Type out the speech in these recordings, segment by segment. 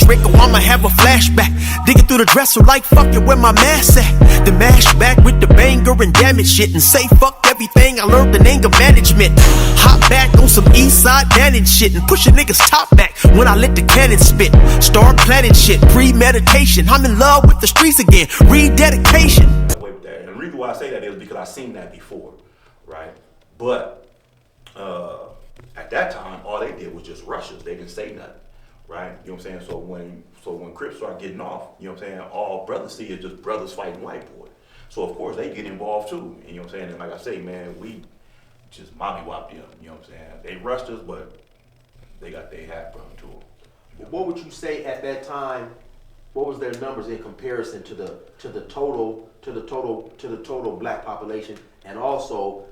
brick or I'ma have a flashback. Digging through the dresser like fucking where my mask at. The mash back with the banger and damage shit. And say fuck everything I learned in anger management. Hop back on some east side banning shit. And push a nigga's top back when I let the cannon spit. Start planning shit, premeditation. I'm in love with the streets again, rededication. And the reason why I say that is because I've seen that before, right? But at that time, all they did was just rush us. They didn't say nothing, right? You know what I'm saying? So when Crips start getting off, you know what I'm saying, all brothers see is just brothers fighting white boy. So of course they get involved too. And you know what I'm saying? And like I say, man, we just mollywhopped them. You know what I'm saying? They rushed us, but they got their hat brought to them. What would you say at that time? What was their numbers in comparison to the total black population, and also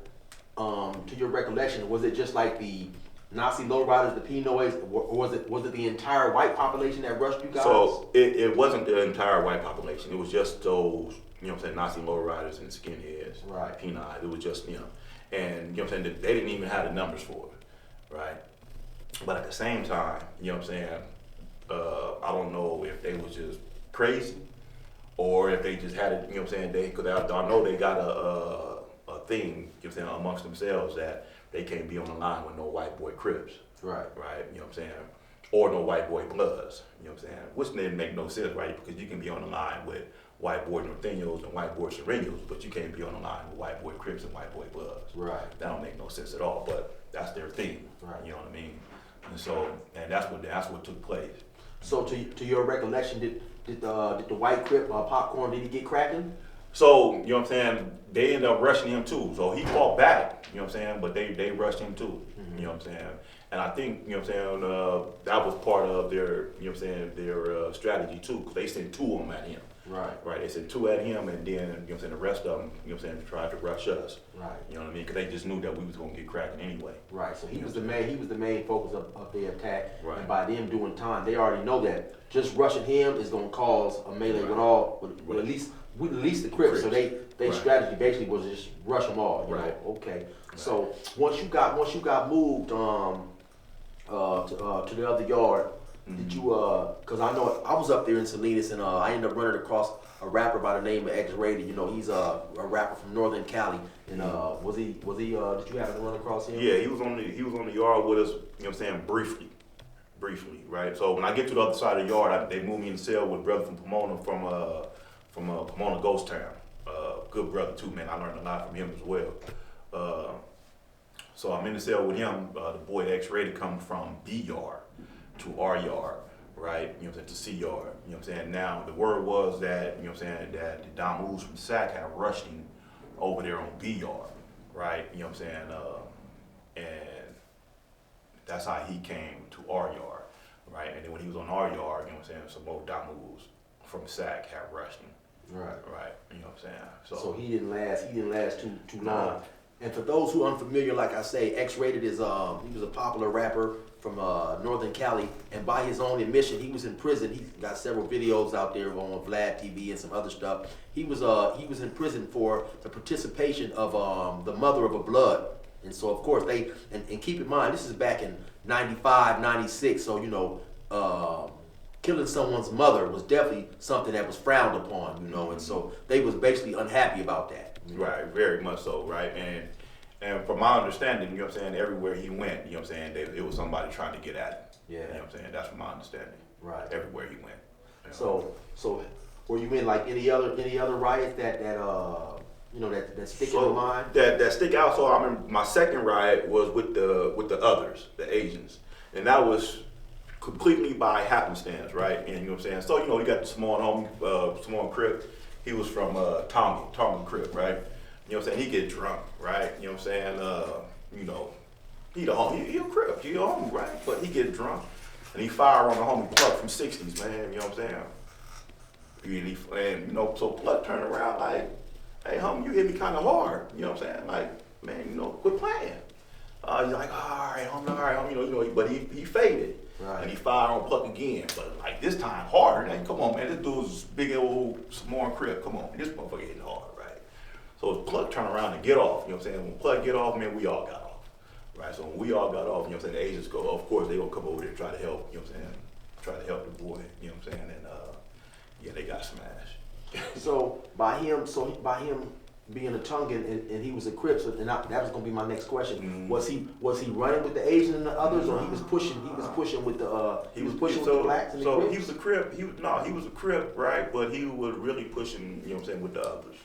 to your recollection, was it just like the Nazi lowriders, the Pinoys, or was it the entire white population that rushed you guys? So it wasn't the entire white population. It was just those, you know what I'm saying, Nazi lowriders and skinheads, right? Pinoys. It was just, you know, and you know what I'm saying, they didn't even have the numbers for it, right? But at the same time, you know what I'm saying, I don't know if they was just crazy or if they just had it, you know what I'm saying, because I know they got a thing, you know what I'm saying, amongst themselves that they can't be on the line with no white boy Crips. Right. Right, you know what I'm saying? Or no white boy Bloods, you know what I'm saying? Which didn't make no sense, right? Because you can be on the line with white boy Norteños and white boy Sureños, but you can't be on the line with white boy Crips and white boy Bloods. Right. That don't make no sense at all, but that's their thing. Right. You know what I mean? And so, and that's what took place. So to your recollection, did the white Crip Popcorn, did he get cracking? So, you know what I'm saying, they ended up rushing him too. So he fought back, you know what I'm saying, but they rushed him too, you know what I'm saying. And I think, you know what I'm saying, that was part of their, you know what I'm saying, their strategy too, because they sent two of them at him. Right. Right, they sent two at him, and then, you know what I'm saying, the rest of them, you know what I'm saying, tried to rush us. Right. You know what I mean, because they just knew that we was going to get cracking anyway. Right, so he was the main focus of their attack. Right. And by them doing time, they already know that just rushing him is going to cause a melee with all, with at least the Crips. So they strategy basically was just rush them all. You know? Okay. Right. So once you got moved to the other yard, did you because I know I was up there in Salinas, and I ended up running across a rapper by the name of X-Rated. You know, he's a rapper from Northern Cali. And was he did you happen to run across him? Yeah, he was on the yard with us, you know what I'm saying, briefly, right? So when I get to the other side of the yard, they moved me in the cell with a brother from Pomona, from Pomona Ghost Town. Good brother too, man. I learned a lot from him as well. So I'm in the cell with him. The boy X-Rated come from B yard to our yard, right? You know what I'm saying, to C yard. You know what I'm saying? Now the word was that, you know what I'm saying, that the Damus from SAC had rushed him over there on B yard, right? You know what I'm saying? And that's how he came to our yard, right? And then when he was on our yard, you know what I'm saying, some more Damus from SAC had rushed him. Right. Right. You know what I'm saying? So he didn't last too long. And for those who are unfamiliar, like I say, X-Rated is he was a popular rapper from Northern Cali, and by his own admission, he was in prison. He's got several videos out there on Vlad TV and some other stuff. He was in prison for the participation of the mother of a blood. And so of course and keep in mind, this is back in 95, 96, so you know, killing someone's mother was definitely something that was frowned upon, you know, and so they was basically unhappy about that. You know? Right, very much so, right? And from my understanding, you know what I'm saying, everywhere he went, you know what I'm saying, it was somebody trying to get at him. Yeah. You know what I'm saying? That's from my understanding. Right. Everywhere he went. You know? So were you in like any other riots that you know that stick in your mind? That stick out. So I remember my second riot was with the others, the Asians. And that was completely by happenstance, right? And you know what I'm saying? So, you know, you got the small Crip. He was from Tongan Crip, right? You know what I'm saying? He get drunk, right? You know what I'm saying? You know, he a Crip, he a homie, right? But he get drunk and he fire on the homie Plug from 60s, man. You know what I'm saying? And you know, so Plug turned around like, hey homie, you hit me kind of hard. You know what I'm saying? Like, man, you know, quit playing. He's like, all right, homie, you know, but he faded. Right. And he fired on Pluck again, but like this time harder. Like, come on, man, this dude's big old Samoan Crip. Come on, this motherfucker hitting hard, right? So Pluck turned around and get off. You know what I'm saying? When Pluck get off, man, we all got off, right? So when we all got off, you know what I'm saying? The Asians go, of course, they gonna come over there and try to help. You know what I'm saying? try to help the boy, you know what I'm saying? And yeah, they got smashed. So by him being a Tongan and he was a Crip, so that was gonna be my next question. Mm-hmm. Was he running with the Asian and the others, or he was pushing with the with the blacks and the So Crips? he was a Crip. He was a Crip, right? But he was really pushing, you know what I'm saying, with the others,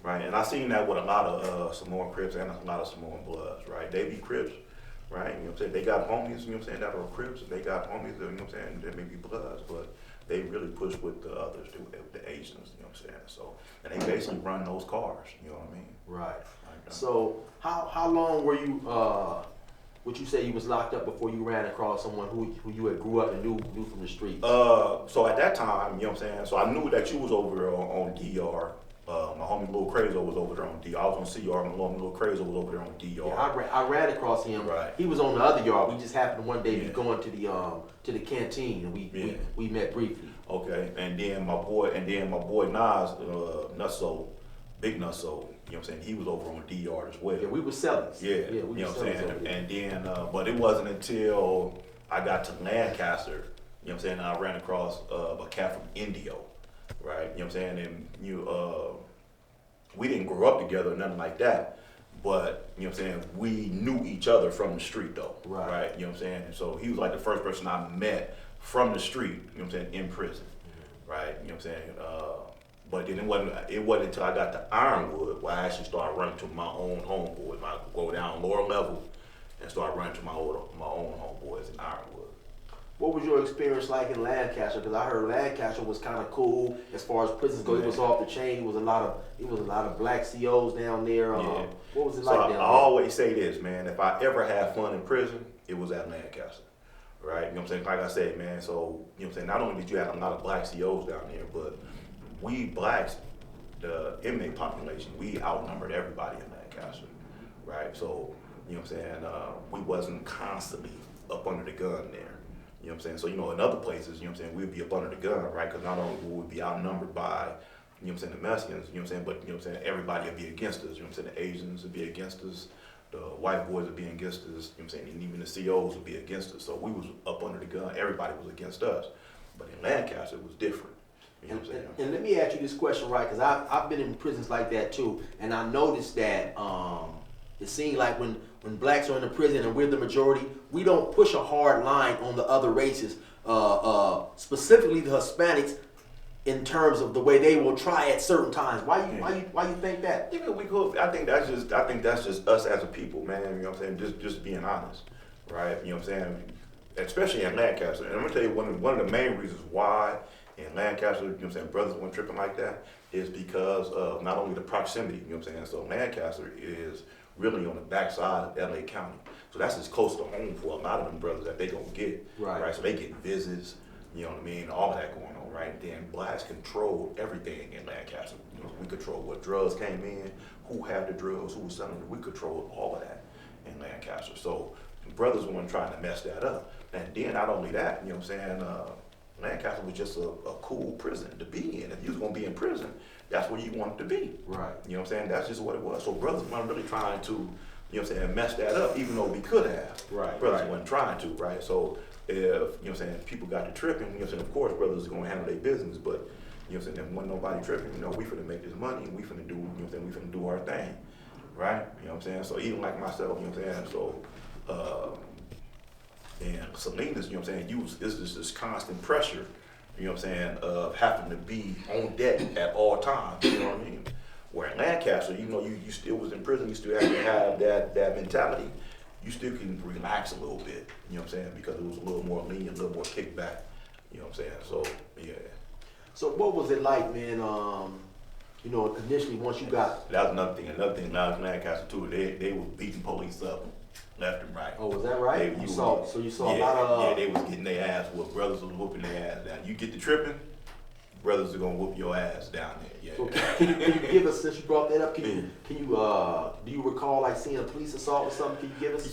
right? And I seen that with a lot of Samoan Crips and a lot of Samoan Bloods, right? They be Crips, right? You know what I'm saying? They got homies, you know what I'm saying, that are Crips, and they got homies, you know what I'm saying, that may be Bloods, but they really push with the others, the Asians, you know what I'm saying? So, and they basically run those cars, you know what I mean? Right. Like, So how long were you? Would you say you was locked up before you ran across someone who you had grew up and knew from the streets? So at that time, you know what I'm saying? So I knew that you was over there on DR. My homie Lil Crazo was over there on DR. I was on CR. My homie Lil Crazo was over there on DR. Yeah, I ran across him. Right. He was on the other yard. We just happened one day to Yeah. be going to the canteen, and we met briefly. Okay, and then my boy Nas, Nutso, Big Nutso, you know what I'm saying? He was over on DR as well. Yeah, we were sellers. Yeah, we you know were what I'm sellers saying? over there. And then, but it wasn't until I got to Lancaster, you know what I'm saying, I ran across a cat from Indio, right? You know what I'm saying? And we didn't grow up together or nothing like that, but, you know what I'm saying, we knew each other from the street though, right? You know what I'm saying? And so he was like the first person I met from the street, you know what I'm saying, in prison, right? You know what I'm saying? But then it wasn't until I got to Ironwood where I actually started running to my own homeboys. I go down lower level and start running to my own homeboys in Ironwood. What was your experience like in Lancaster? Because I heard Lancaster was kind of cool as far as prisons go. It was off the chain. It was a lot of black COs down there. Yeah. What was it like down there? I always say this, man. If I ever had fun in prison, it was at Lancaster, right? You know what I'm saying? Like I said, man. So you know what I'm saying. Not only did you have a lot of black COs down there, but we blacks, the inmate population, we outnumbered everybody in Lancaster, right? So you know what I'm saying. We wasn't constantly up under the gun there. You know what I'm saying? So, you know, in other places, you know what I'm saying, we'd be up under the gun, right? Because not only would we be outnumbered by, you know what I'm saying, the Mexicans, you know what I'm saying, but, you know what I'm saying, everybody would be against us. You know what I'm saying? The Asians would be against us. The white boys would be against us. You know what I'm saying? And even the COs would be against us. So we was up under the gun. Everybody was against us. But in Lancaster, it was different. You know what I'm saying? And let me ask you this question, right? Because I've been in prisons like that too. And I noticed that it seems like when blacks are in the prison and we're the majority, we don't push a hard line on the other races, specifically the Hispanics, in terms of the way they will try at certain times. Why you think that? Yeah, we could. I think that's just us as a people, man. You know what I'm saying? Just being honest, right? You know what I'm saying? Especially in Lancaster. And I'm gonna tell you one of the main reasons why in Lancaster, you know what I'm saying, brothers weren't tripping like that is because of not only the proximity, you know what I'm saying? So Lancaster is really on the backside of LA County. So that's as close to home for a lot of them brothers that they gonna get. Right. So they get visits, you know what I mean, all of that going on, right? Then blacks control everything in Lancaster. You know, we control what drugs came in, who had the drugs, who was selling them. We control all of that in Lancaster. So brothers weren't trying to mess that up. And then not only that, you know what I'm saying, Lancaster was just a cool prison to be in. If you was gonna be in prison, that's where you wanted to be. Right. You know what I'm saying? That's just what it was. So brothers weren't really trying to, you know what I'm saying, mess that up, even though we could have. Right. Brothers weren't trying to, right? So if, you know what I'm saying, people got to tripping, you know what I'm saying, of course brothers are gonna handle their business, but you know what I'm saying, there wasn't nobody tripping, you know, we finna make this money and we finna do, you know what I'm saying, we finna do our thing. Right? You know what I'm saying? So even like myself, you know what I'm saying? So and Salinas, you know what I'm saying, it's just this constant pressure, you know what I'm saying, of having to be on deck at all times, you know what I mean? Where in Lancaster, you know, you still was in prison, you still had to have that mentality. You still can relax a little bit, you know what I'm saying, because it was a little more lenient, a little more kickback, you know what I'm saying? So, yeah. So what was it like, man, you know, initially once you got... That was another thing now in Lancaster too, they were beating police up left and right. Oh, was that right? You saw a lot of... Yeah, they was getting their ass whooped. Brothers was whooping their ass down. You get to tripping, brothers are gonna whoop your ass down there. Yeah. So can you give us, since you brought that up, can you do you recall like seeing a police assault or something? Can you give us?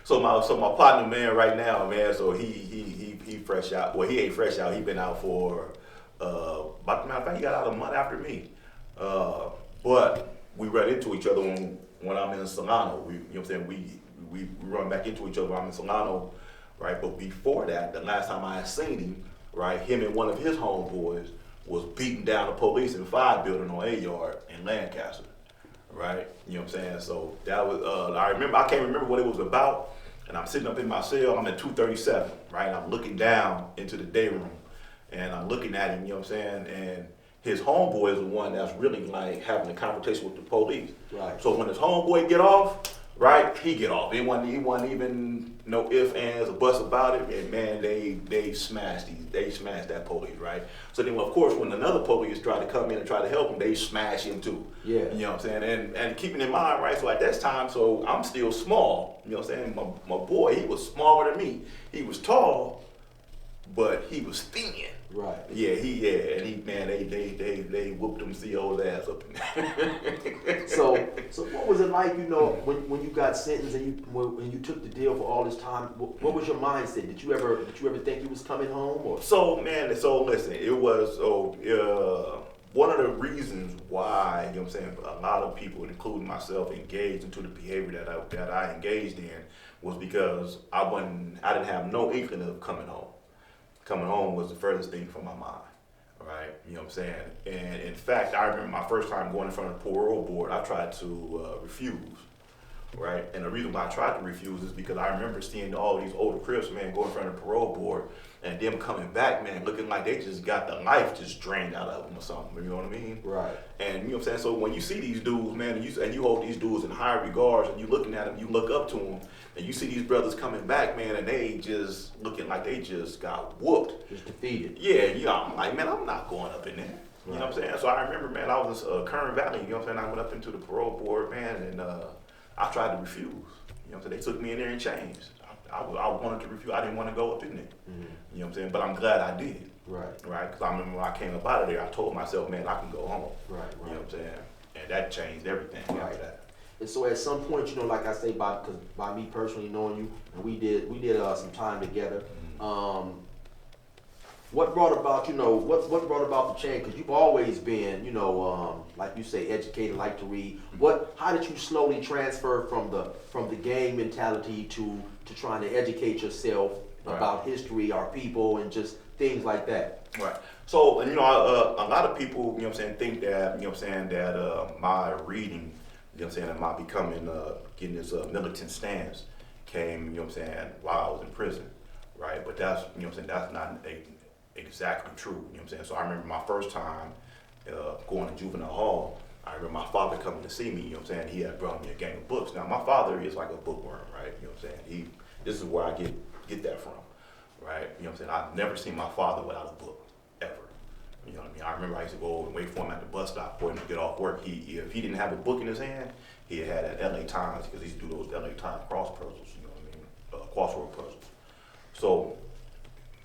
So my partner, man, right now, man, so he fresh out. Well, he ain't fresh out. He been out for about the matter of fact, he got out a month after me. But we run into each other when I'm in Solano. You know what I'm saying? We run back into each other when I'm in Solano right? But before that, the last time I had seen him, right, him and one of his homeboys was beating down the police in 5 building on A Yard in Lancaster, right? You know what I'm saying? So that was, I can't remember what it was about, and I'm sitting up in my cell, I'm at 237, right? I'm looking down into the day room, and I'm looking at him, you know what I'm saying? And his homeboy is the one that's really like having a confrontation with the police. Right. So when his homeboy get off, right, he get off. It wasn't even no ifs, ands, or buts about it. And man, they smashed that police, right? So then of course when another police try to come in and try to help him, they smash him too. Yeah. You know what I'm saying? And keeping in mind, right, so at that time, so I'm still small. You know what I'm saying? My boy, he was smaller than me. He was tall, but he was thin. Right. Yeah, they whooped them CO's ass up. So what was it like, you know, when you got sentenced and when you took the deal for all this time? What was your mindset? Did you ever think you was coming home, or? So listen, it was one of the reasons why, you know what I'm saying, a lot of people, including myself, engaged into the behavior that I engaged in was because I didn't have no inkling of coming home. Coming home was the furthest thing from my mind, right? You know what I'm saying? And in fact, I remember my first time going in front of the parole board, I tried to refuse, right? And the reason why I tried to refuse is because I remember seeing all these older Crips, man, go in front of the parole board and them coming back, man, looking like they just got the life just drained out of them or something, you know what I mean? Right. And you know what I'm saying? So when you see these dudes, man, and you hold these dudes in high regards and you looking at them, you look up to them, and you see these brothers coming back, man, and they just looking like they just got whooped. Just defeated. Yeah, I'm like, man, I'm not going up in there. You Right. know what I'm saying? So I remember, man, I was in Kern Valley, you know what I'm saying? I went up into the parole board, man, and I tried to refuse. You know what I'm saying? They took me in there in chains. I wanted to refuse. I didn't want to go up in there. Mm-hmm. You know what I'm saying? But I'm glad I did. Right. Right? Because I remember when I came up out of there, I told myself, man, I can go home. Right. You know what I'm saying? And that changed everything Right. after that. And so at some point, you know, like I say, by me personally knowing you, and we did some time together. What brought about, you know, what brought about the change? Because you've always been, you know, like you say, educated, like to read. How did you slowly transfer from the gang mentality to trying to educate yourself about history, our people, and just things like that? Right. So, and you know, a lot of people, you know what I'm saying, think that, you know what I'm saying, that my reading, you know what I'm saying, and my becoming, getting this militant stance came, you know what I'm saying, while I was in prison, right? But that's, you know what I'm saying, that's not exactly true, you know what I'm saying? So I remember my first time going to juvenile hall, I remember my father coming to see me, you know what I'm saying, he had brought me a gang of books. Now my father is like a bookworm, right? You know what I'm saying? This is where I get that from, right? You know what I'm saying? I've never seen my father without a book, ever. You know what I mean? I remember I used to go and wait for him at the bus stop for him to get off work. If he didn't have a book in his hand, he had at LA Times, because he used to do those LA Times cross puzzles, you know what I mean? Crossword puzzles. So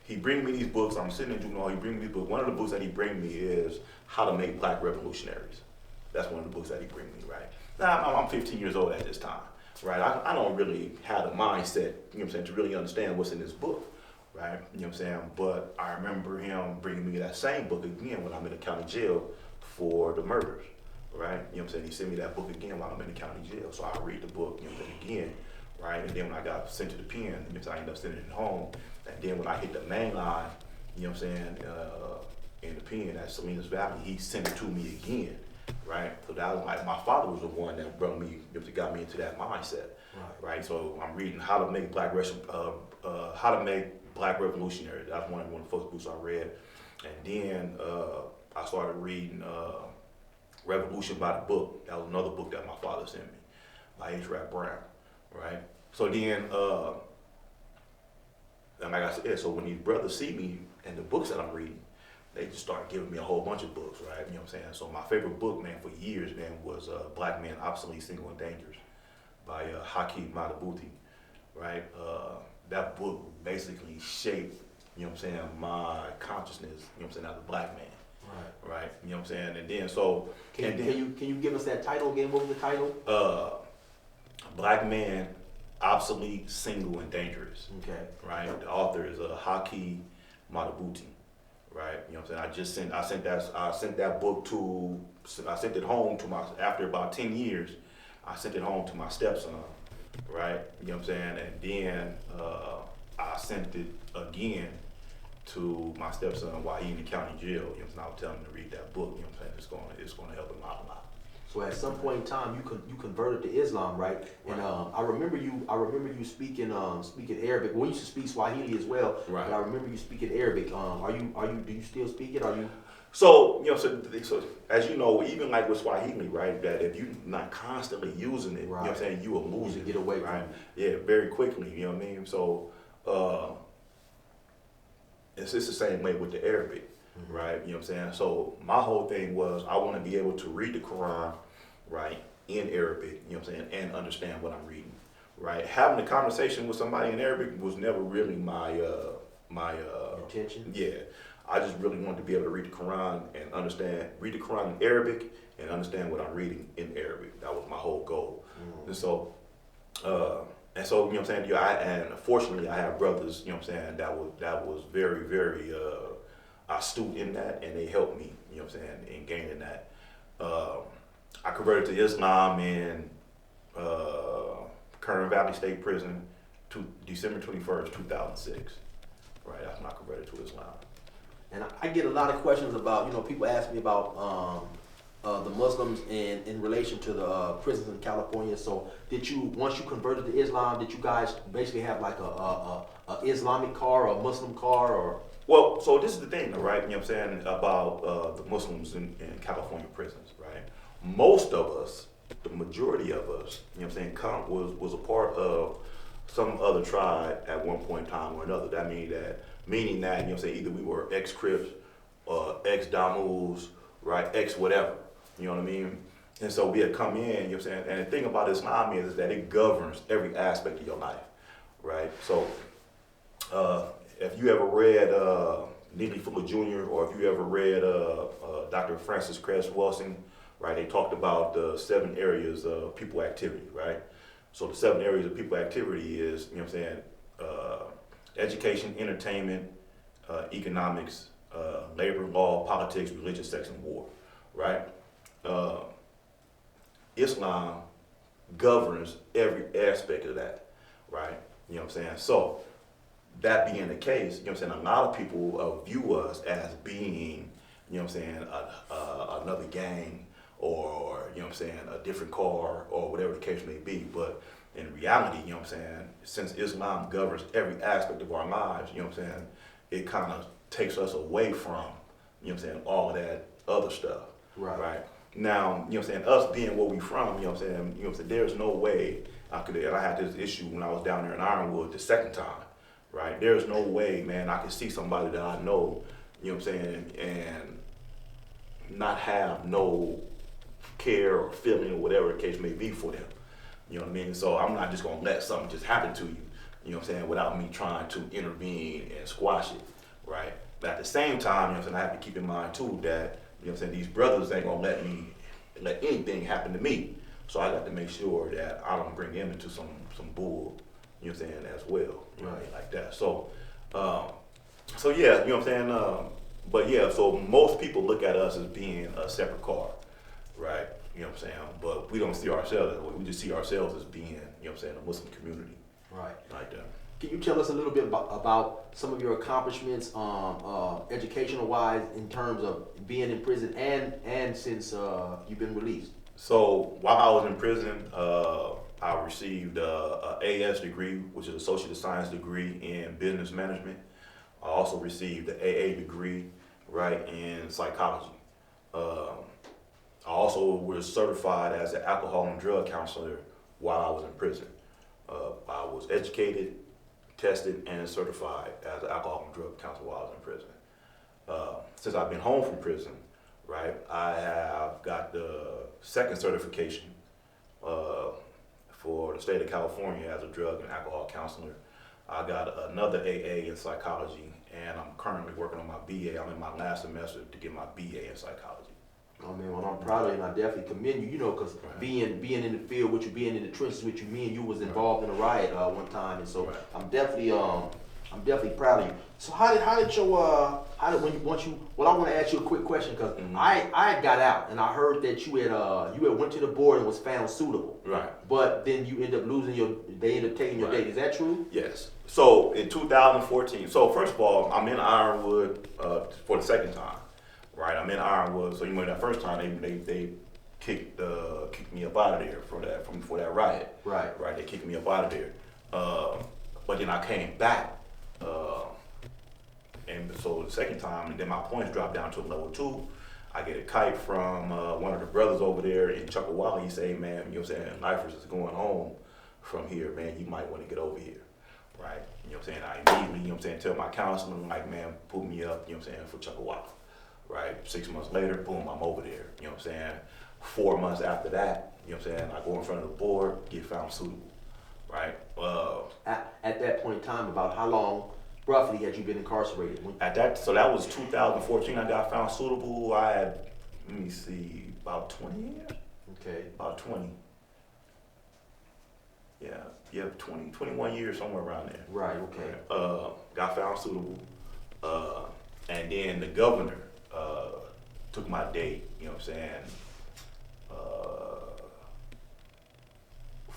he bring me these books. I'm sitting in juvenile hall. He bring me these books. One of the books that he bring me is How to Make Black Revolutionaries. That's one of the books that he bring me, right? Now I'm 15 years old at this time, right? I don't really have the mindset, you know what I'm saying, to really understand what's in this book. Right, you know what I'm saying? But I remember him bringing me that same book again when I'm in the county jail for the murders, right? You know what I'm saying? He sent me that book again while I'm in the county jail. So I read the book, you know what I'm saying, again, right? And then when I got sent to the pen, you know what I'm saying, I ended up sending it home. And then when I hit the main line, you know what I'm saying, in the pen at Salinas Valley, he sent it to me again, right? So that was like, my father was the one that brought me, you know, got me into that mindset, right? So I'm reading How to Make Black Revolutionary. That's one of the first books I read. And then I started reading Revolution by the Book. That was another book that my father sent me by H. Rap Brown, right? So then, and like I said, so when these brothers see me and the books that I'm reading, they just start giving me a whole bunch of books, right? You know what I'm saying? So my favorite book, man, for years, man, was Black Men, Obsolete, Single, and Dangerous by Hakeem Madhubuti, right? That book basically shaped, you know what I'm saying, my consciousness, you know what I'm saying, as a black man. Right. You know what I'm saying? And then so Can you give us that title again? What was the title? Black Man, Obsolete, Single, and Dangerous. Okay. Right? The author is Hakeem Madhubuti. Right? You know what I'm saying? I sent that book I sent it home to after about 10 years, I sent it home to my stepson. Right? You know what I'm saying? And then I sent it again to my stepson while he in the county jail. You know what I'm saying? I was telling him to read that book. You know what I'm saying? It's gonna help him out a lot. So at some point in time, you converted to Islam, right? And I remember you speaking Arabic. Well, you used to speak Swahili as well, right? But I remember you speaking Arabic. Do you still speak it? Are you? So so as you know, even like with Swahili, right? That if you're not constantly using it, you know what I'm saying, you will lose it. Get away right? from it. Yeah, very quickly. You know what I mean? So it's just the same way with the Arabic. Right, you know what I'm saying? So my whole thing was I want to be able to read the Quran, right, in Arabic, you know what I'm saying, and understand what I'm reading, right? Having a conversation with somebody in Arabic was never really my intention. Yeah, I just really wanted to be able to read the Quran and read the Quran in Arabic and understand what I'm reading in Arabic. That was my whole goal. And so, you know what I'm saying? And fortunately, I have brothers, you know what I'm saying, that was very, very astute in that, and they helped me, you know what I'm saying, in gaining that. I converted to Islam in Kern Valley State Prison to December 21st, 2006. Right, that's when I converted to Islam. And I get a lot of questions about, people ask me about the Muslims in relation to the prisons in California. So once you converted to Islam, did you guys basically have like a Islamic car or a Muslim car or? Well, so this is the thing, right? You know what I'm saying about the Muslims in California prisons, right? Most of us, the majority of us, you know what I'm saying, was a part of some other tribe at one point in time or another. Meaning that, you know what I'm saying, either we were ex-Crips, ex-Damus, right, ex-whatever, you know what I mean? And so we had come in, you know what I'm saying, and the thing about Islam is that it governs every aspect of your life, right? So, if you ever read Neely Fuller Jr. or if you ever read Dr. Francis Cress Welsing, right, they talked about the 7 areas of people activity, right? So the 7 areas of people activity is, you know what I'm saying, education, entertainment, economics, labor, law, politics, religion, sex, and war, right? Islam governs every aspect of that, right? You know what I'm saying? So, that being the case, you know what I'm saying, a lot of people view us as being, you know what I'm saying, another gang or, you know what I'm saying, a different car or whatever the case may be. But in reality, you know what I'm saying, since Islam governs every aspect of our lives, you know what I'm saying, it kind of takes us away from, you know what I'm saying, all of that other stuff. Right. Now, you know what I'm saying, us being where we from, you know what I'm saying, there's no way and I had this issue when I was down there in Ironwood the second time. Right, there's no way, man, I can see somebody that I know, you know what I'm saying, and not have no care or feeling or whatever the case may be for them. You know what I mean? So I'm not just gonna let something just happen to you, you know what I'm saying, without me trying to intervene and squash it, right? But at the same time, you know what I'm saying, I have to keep in mind too that, you know what I'm saying, these brothers ain't gonna let anything happen to me. So I got to make sure that I don't bring them into some bull, you know what I'm saying, as well, you know, like that. So, yeah, you know what I'm saying. But yeah, so most people look at us as being a separate car, right? You know what I'm saying. But we don't see ourselves that way. We just see ourselves as being, you know what I'm saying, a Muslim community, right? Like that. Can you tell us a little bit about some of your accomplishments, educational wise, in terms of being in prison and since you've been released? So while I was in prison, I received a AS degree, which is Associate of Science degree in Business Management. I also received the AA degree, right, in psychology. I also was certified as an alcohol and drug counselor while I was in prison. I was educated, tested, and certified as an alcohol and drug counselor while I was in prison. Since I've been home from prison, right, I have got the second certification for the state of California as a drug and alcohol counselor. I got another AA in psychology, and I'm currently working on my BA. I'm in my last semester to get my BA in psychology. Oh man, well, I'm proud of you, and I definitely commend you. You know, because being in the field with you, being in the trenches with you, me and you was involved in a riot one time, and so I'm definitely proud of you. So how did your well, I want to ask you a quick question because I had got out and I heard that you had went to the board and was found suitable. Right. But then you end up they end up taking your date. Is that true? Yes. So in 2014, so first of all, I'm in Ironwood for the second time, right? I'm in Ironwood. So you know that first time they kicked me up out of there for that riot. Right. Right. They kicked me up out of there. But then I came back. And so the second time, and then my points dropped down to a level 2. I get a kite from one of the brothers over there in Chuckawalla. He say, man, you know what I'm saying, lifers is going home from here, man. You might want to get over here, right? You know what I'm saying? I immediately, you know what I'm saying, tell my councilman, like, man, pull me up, you know what I'm saying, for Chuckawalla, right? 6 months later, boom, I'm over there, you know what I'm saying? 4 months after that, you know what I'm saying, I go in front of the board, get found suitable, right? At that point in time, about how long roughly had you been incarcerated? So that was 2014. I got found suitable. I had, let me see, about 20 years. Okay. About 20. Yeah, 20, 21 years, somewhere around there. Right. Okay. Got found suitable, and then the governor took my date. You know what I'm saying?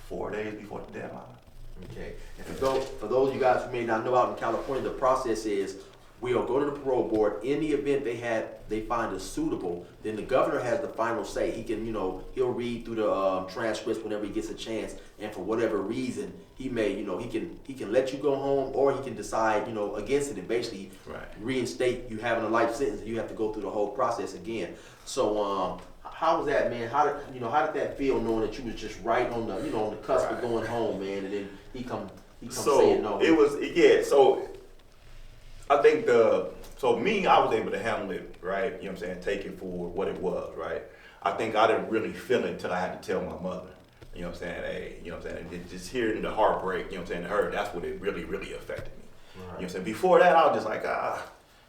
4 days before the deadline. Okay. And for those of you guys who may not know, out in California, the process is we'll go to the parole board. In the event they find us suitable, then the governor has the final say. He can, he'll read through the transcripts whenever he gets a chance, and for whatever reason, he may, he can let you go home, or he can decide, against it, and basically reinstate you having a life sentence, and you have to go through the whole process again. So, how was that, man? How did that feel, knowing that you was just right on the, on the cusp of going home, man, and then he come saying no? It was, so I think I was able to handle it, right? You know what I'm saying? Take it for what it was, right? I think I didn't really feel it until I had to tell my mother. You know what I'm saying? Hey, you know what I'm saying? And just hearing the heartbreak, you know what I'm saying, to her, that's what it really, really affected me. Right. You know what I'm saying? Before that, I was just like,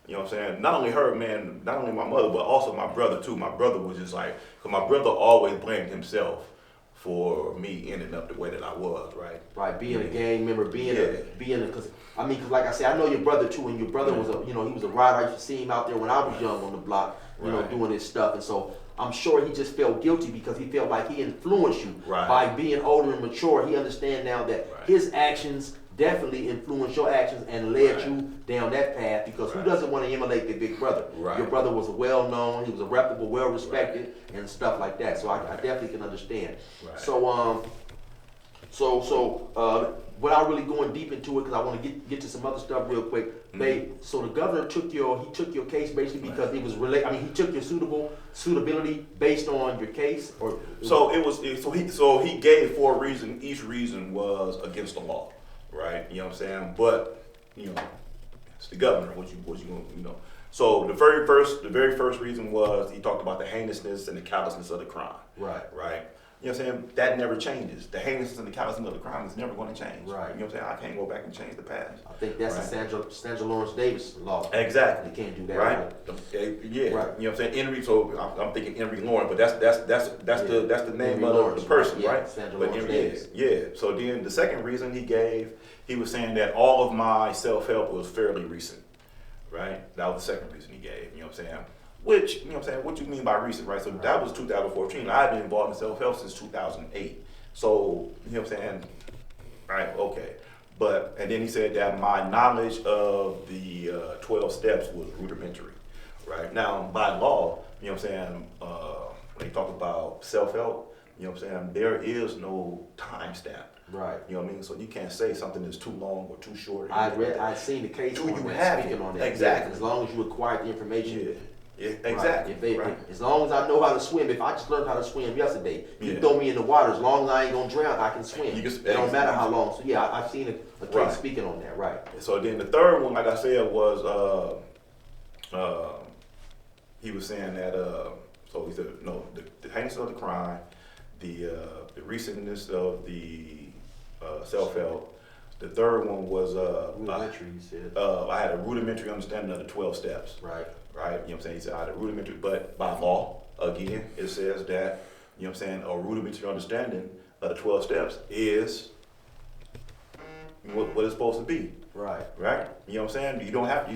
you know what I'm saying? Not only her, man, not only my mother, but also my brother too. My brother was just like, because my brother always blamed himself for me ending up the way that I was, right? Right, being a gang member, because like I said, I know your brother too, and your brother was he was a rider. I used to see him out there when I was young on the block, doing his stuff, and so I'm sure he just felt guilty because he felt like he influenced you by being older and mature. He understands now that his actions definitely influenced your actions and led you down that path, because who doesn't want to emulate their big brother? Your brother was well known, he was a reputable, well respected, and stuff like that. So I definitely can understand. So without really going deep into it, because I want to get to some other stuff real quick. So the governor took your case basically because it was he took your suitability based on your case, or he gave 4 reasons. Each reason was against the law. Right, you know what I'm saying? But it's the governor. What you going So the very first reason was he talked about the heinousness and the callousness of the crime. Right. You know what I'm saying? That never changes. The heinousness and the callousness of the crime is never going to change. Right. You know what I'm saying? I can't go back and change the past. I think that's the Sandra Lawrence Davis law. Exactly. You can't do that. Right. Yeah. Right. You know what I'm saying? Henry. So I'm thinking Henry Lawrence, but that's the name Henry of Lawrence, the person, right? Sandra But Lawrence Davis. Yeah. So then the second reason he gave, he was saying that all of my self-help was fairly recent. Right. That was the second reason he gave. You know what I'm saying? Which, you know what I'm saying, what you mean by recent, right? So that was 2014. I've been involved in self-help since 2008. So, you know what I'm saying? Right, okay. And then he said that my knowledge of the 12 steps was rudimentary, right? Now, by law, you know what I'm saying, when they talk about self-help, you know what I'm saying, there is no time stamp. Right. You know what I mean? So you can't say something is too long or too short. I've seen the case speaking on that. Exactly. As long as you acquire the information. Yeah, exactly. As long as I know how to swim, if I just learned how to swim yesterday, you throw me in the water, as long as I ain't gonna drown, I can swim. It don't matter how long. So yeah, I've seen a case speaking on that, right. So then the third one, like I said, was he was saying that so he said the heinousness of the crime, the recentness of the self-help. The third one was rudimentary, you said. I had a rudimentary understanding of the 12 steps. Right. You know what I'm saying? He said I had a rudimentary, but by law, again, it says that, you know what I'm saying, a rudimentary understanding of the 12 steps is what it's supposed to be. Right. Right? You know what I'm saying? You don't have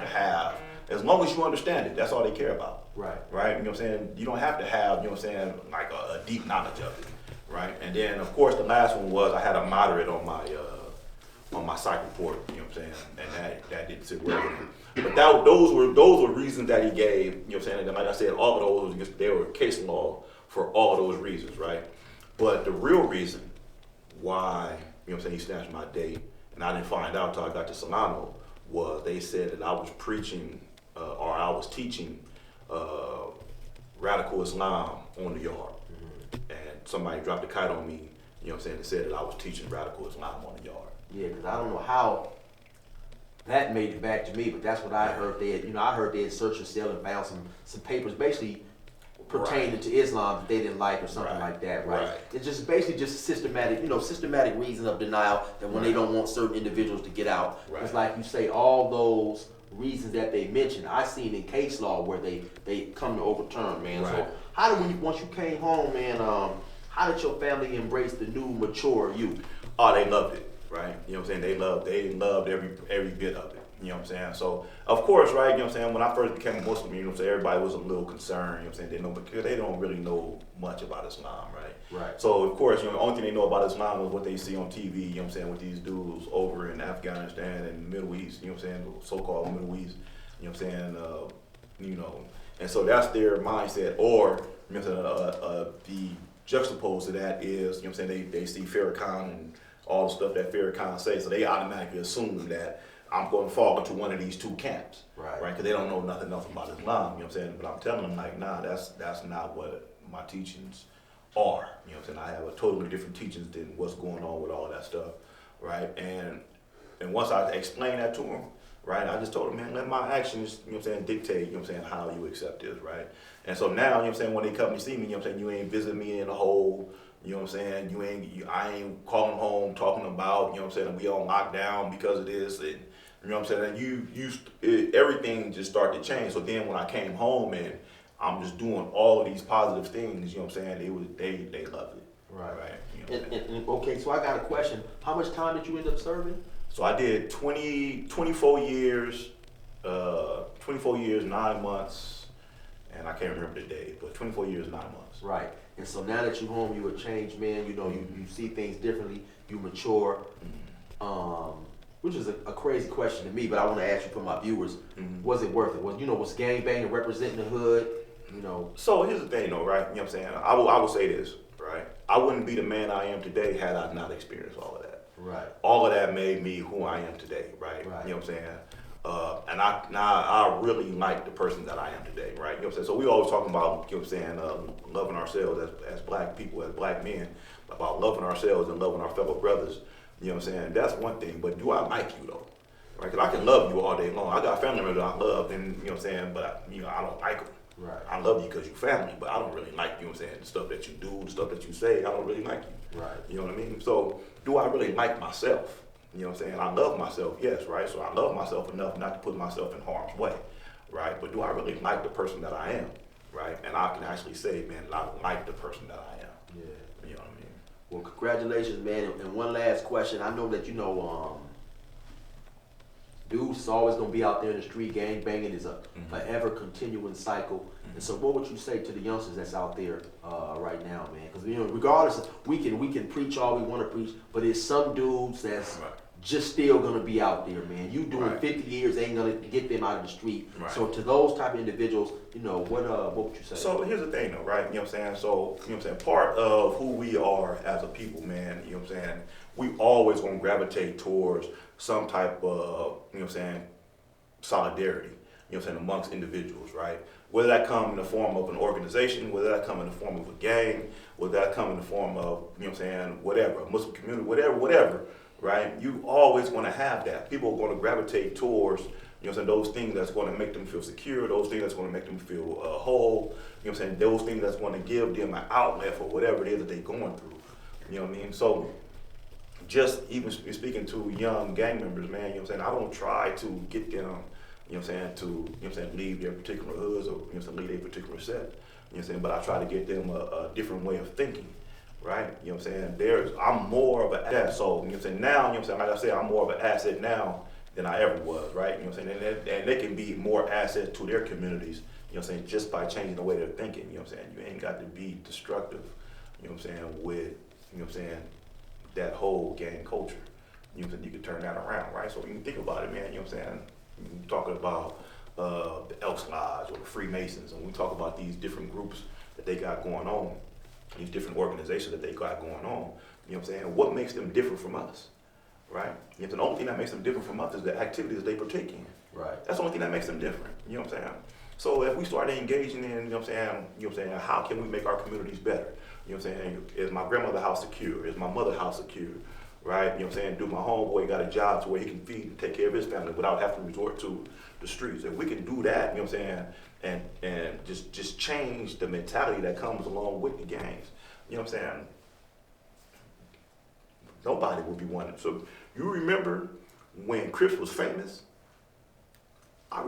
to have, as long as you understand it, that's all they care about. Right. Right? You know what I'm saying? You don't have to have, you know what I'm saying, like a deep knowledge of it. Right? And then of course the last one was I had a moderate on my psych report, you know what I'm saying? And that didn't sit well with me. But those were reasons that he gave, you know what I'm saying? And like I said, all of those, they were case law for all of those reasons, right? But the real reason why, you know what I'm saying, he snatched my date, and I didn't find out until I got to Solano, was they said that I was preaching, or I was teaching radical Islam on the yard. And somebody dropped a kite on me, you know what I'm saying, and said that I was teaching radical Islam on the yard. Yeah, because I don't know how that made it back to me, but that's what I heard. I heard they had searched the cell and found some papers basically pertaining to Islam that they didn't like or something like that, right? It's just basically just systematic reason of denial that when they don't want certain individuals to get out. It's like you say, all those reasons that they mentioned, I seen in case law where they come to overturn, man. So how did once you came home, man, how did your family embrace the new mature you? Oh, they loved it. Right, you know what I'm saying? They loved every bit of it. You know what I'm saying? So of course, right, you know what I'm saying, when I first became a Muslim, you know what I'm saying, everybody was a little concerned, you know what I'm saying, because they don't really know much about Islam, right? Right. So of course, you know, the only thing they know about Islam is what they see on TV, you know what I'm saying, with these dudes over in Afghanistan and the Middle East, you know what I'm saying, the so-called Middle East, you know what I'm saying, and so that's their mindset. Or, you know what I'm saying, the juxtaposed to that is, you know what I'm saying, they see Farrakhan and all the stuff that Farrakhan says, so they automatically assume that I'm going to fall into one of these two camps, right? Because they don't know nothing else about Islam, you know what I'm saying? But I'm telling them, like, nah, that's not what my teachings are, you know what I'm saying? I have a totally different teachings than what's going on with all of that stuff, right? And once I explained that to them, right, I just told them, man, let my actions, you know what I'm saying, dictate, you know what I'm saying, how you accept this, right? And so now, you know what I'm saying, when they come to see me, you know what I'm saying, you ain't visiting me in a hole. You know what I'm saying? I ain't calling home talking about, you know what I'm saying, we on lockdown because of this, and you know what I'm saying? And everything just started to change. So then when I came home and I'm just doing all of these positive things, you know what I'm saying? They loved it. Right. You know and okay, so I got a question. How much time did you end up serving? So I did 24 years, 9 months, and I can't remember the day, but 24 years, 9 months. Right. And so now that you're home, you're a changed man, you know, you see things differently, you mature, which is a crazy question to me, but I want to ask you for my viewers, was it worth it? Was gangbanging representing the hood, you know? So here's the thing though, right? You know what I'm saying? I will say this, right? I wouldn't be the man I am today had I not experienced all of that. Right. All of that made me who I am today, right? You know what I'm saying? And I really like the person that I am today, right? You know what I'm saying? So we always talking about, you know what I'm saying, loving ourselves as black people, as black men, about loving ourselves and loving our fellow brothers. You know what I'm saying? That's one thing, but do I like you though? Right? Because I can love you all day long. I got family members that I love, and you know what I'm saying, but I don't like them. Right. I love you because you're family, but I don't really like, you know what I'm saying, the stuff that you do, the stuff that you say, I don't really like you. Right. You know what I mean? So do I really like myself? You know what I'm saying? I love myself, yes, right? So I love myself enough not to put myself in harm's way, right? But do I really like the person that I am, right? And I can actually say, man, I like the person that I am. Yeah. You know what I mean? Well, congratulations, man. And one last question. I know that, dudes is always going to be out there in the street. Gang banging is a forever continuing cycle. And so what would you say to the youngsters that's out there right now, man? Because, regardless, we can preach all we want to preach, but there's some dudes that's just still going to be out there, man. You doing 50 years ain't going to get them out of the street. Right. So to those type of individuals, what would you say? So here's the thing though, right? You know what I'm saying? So, you know what I'm saying? Part of who we are as a people, man, you know what I'm saying? We always going to gravitate towards some type of, you know what I'm saying, solidarity, you know what I'm saying, amongst individuals, right? Whether that come in the form of an organization, whether that come in the form of a gang, whether that come in the form of, you know what I'm saying, whatever, a Muslim community, whatever, right? You always want to have that. People are going to gravitate towards, you know what I'm saying, those things that's going to make them feel secure, those things that's going to make them feel whole, you know what I'm saying, those things that's going to give them an outlet for whatever it is that they're going through, you know what I mean? So just even speaking to young gang members, man, you know what I'm saying, I don't try to get them, you know what I'm saying, to, you know what I'm saying, leave their particular hoods or, you know what I'm saying, leave their particular set, you know what I'm saying, but I try to get them a different way of thinking, right? You know what I'm saying? I'm more of an asset. So, you know what I'm saying? Now, you know what I'm saying? Like I said, I'm more of an asset now than I ever was, right? You know what I'm saying? And they can be more assets to their communities, you know what I'm saying, just by changing the way they're thinking, you know what I'm saying? You ain't got to be destructive, you know what I'm saying, with, you know what I'm saying, that whole gang culture. You know what I'm saying? You can turn that around, right? So you can think about it, man, you know what I'm saying? You're talking about the Elks Lodge or the Freemasons, and we talk about these different groups that they got going on, these different organizations that they got going on, you know what I'm saying? What makes them different from us, right? You know, the only thing that makes them different from us is the activities they partake in. Right. That's the only thing that makes them different, you know what I'm saying? So if we start engaging in, you know what I'm saying, how can we make our communities better? You know what I'm saying? Is my grandmother's house secure? Is my mother's house secure? Right? You know what I'm saying? Do my homeboy got a job to where he can feed and take care of his family without having to resort to the streets? If we can do that, you know what I'm saying, and just change the mentality that comes along with the gangs, you know what I'm saying? Nobody would be wanting. So you remember when Crips was famous?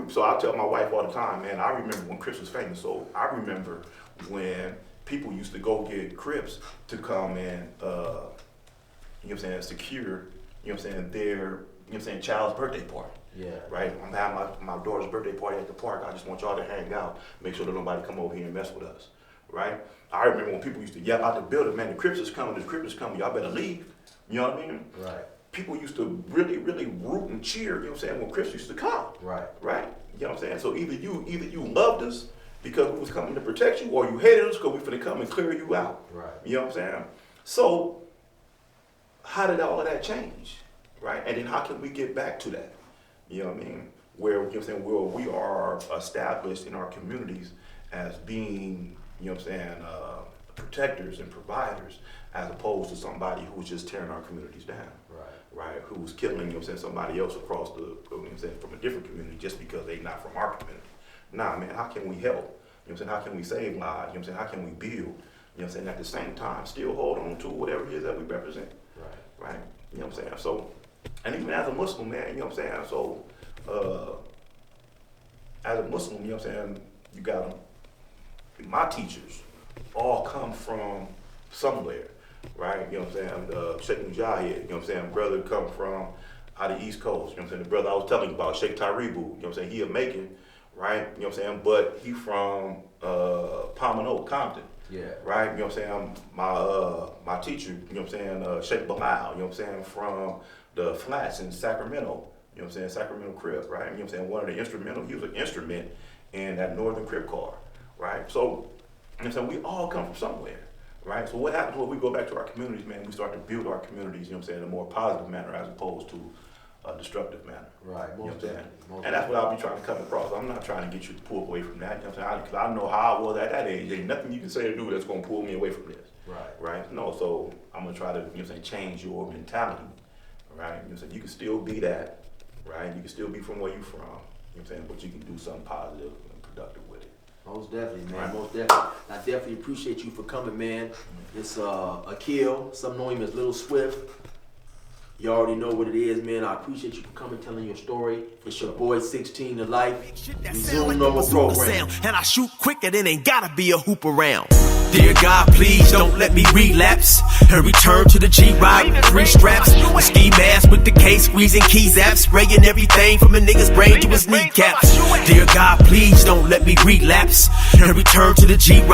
So I tell my wife all the time, man, I remember when Crips was famous. So I remember when people used to go get Crips to come and, you know what I'm saying, secure, you know what I'm saying, their, you know what I'm saying, child's birthday party. Yeah. Right? I'm having my daughter's birthday party at the park. I just want y'all to hang out, make sure that nobody come over here and mess with us. Right? I remember when people used to yell out the building, man, the Crips is coming, y'all better leave. You know what I mean? Right. People used to really, really root and cheer, you know what I'm saying, when Crips used to come. Right. Right? You know what I'm saying? So either you loved us because we was coming to protect you, or you hated us because we finna come and clear you out. Right. You know what I'm saying? So how did all of that change? Right? And then how can we get back to that? You know what I mean? Where, you know what I'm saying, where we are established in our communities as being, you know what I'm saying, protectors and providers, as opposed to somebody who's just tearing our communities down. Right, who's killing, you know what I'm saying, somebody else across the, you know what I'm saying, from a different community just because they not from our community. Nah, man, how can we help? You know what I'm saying, how can we save lives? You know what I'm saying, how can we build? You know what I'm saying, at the same time, still hold on to whatever it is that we represent. Right, you know what I'm saying? So, and even as a Muslim, man, you know what I'm saying, so, as a Muslim, you know what I'm saying, you got them, my teachers all come from somewhere. Right, you know what I'm saying, Sheikh Mujahid, you know what I'm saying, brother come from out of the East Coast, you know what I'm saying, the brother I was telling you about, Sheikh Taribu, you know what I'm saying, he a Macon, right, you know what I'm saying, but he from Pomino, Compton, yeah, right, you know what I'm saying, my teacher, you know what I'm saying, Sheikh Bilal, you know what I'm saying, from the Flats in Sacramento, you know what I'm saying, Sacramento Crib, right, you know what I'm saying, one of the instrumental, he was an instrument in that Northern Crib car, right, so, you know what I'm saying, we all come from somewhere. Right, so what happens when we go back to our communities, man? We start to build our communities, you know what I'm saying, in a more positive manner as opposed to a destructive manner. Right, you know what I'm saying? And that's what I'll be trying to come across. I'm not trying to get you to pull away from that, you know what I'm saying? Because I know how I was at that age. Ain't nothing you can say or do that's going to pull me away from this. Right? No, so I'm going to try to, you know what I'm saying, change your mentality. Right? You know what I'm saying? You can still be that, right? You can still be from where you're from, you know what I'm saying? But you can do something positive and productive with it. Most definitely, man. Right. Most definitely. I definitely appreciate you for coming, man. It's Akil. Some know him as Little Swift. You already know what it is, man. I appreciate you for coming, telling your story. It's your boy 16 to Life. Resume normal program. And I shoot quicker than ain't gotta be a hoop around. Dear God, please don't let me relapse and return to the G-Ride with 3 straps. The ski mask with the case, squeezing keys apps, spraying everything from a nigga's brain to his kneecaps. Dear God, please don't let me relapse and return to the G-Ride.